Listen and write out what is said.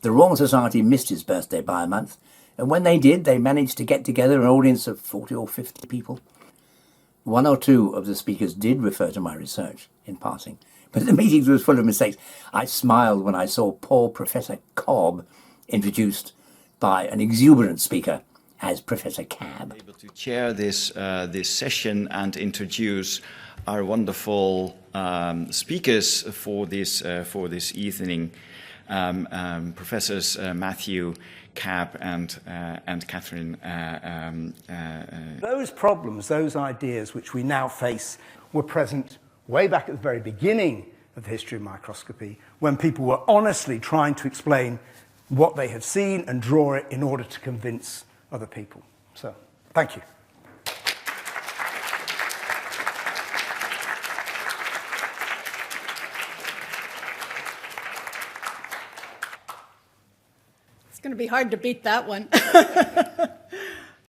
The Royal Society missed his birthday by a month, and when they did, they managed to get together an audience of 40 or 50 people. One or two of the speakers did refer to my research in passing, but the meeting was full of mistakes. I smiled when I saw poor Professor Cobb introduced by an exuberant speaker as Professor Cobb. Able to chair this session and introduce our wonderful speakers for this evening, Professors Matthew, Cobb, and Catherine. Those problems, those ideas which we now face, were present way back at the very beginning of the history of microscopy, when people were honestly trying to explain what they have seen and draw it in order to convince other people. So, thank you. It's going to be hard to beat that one.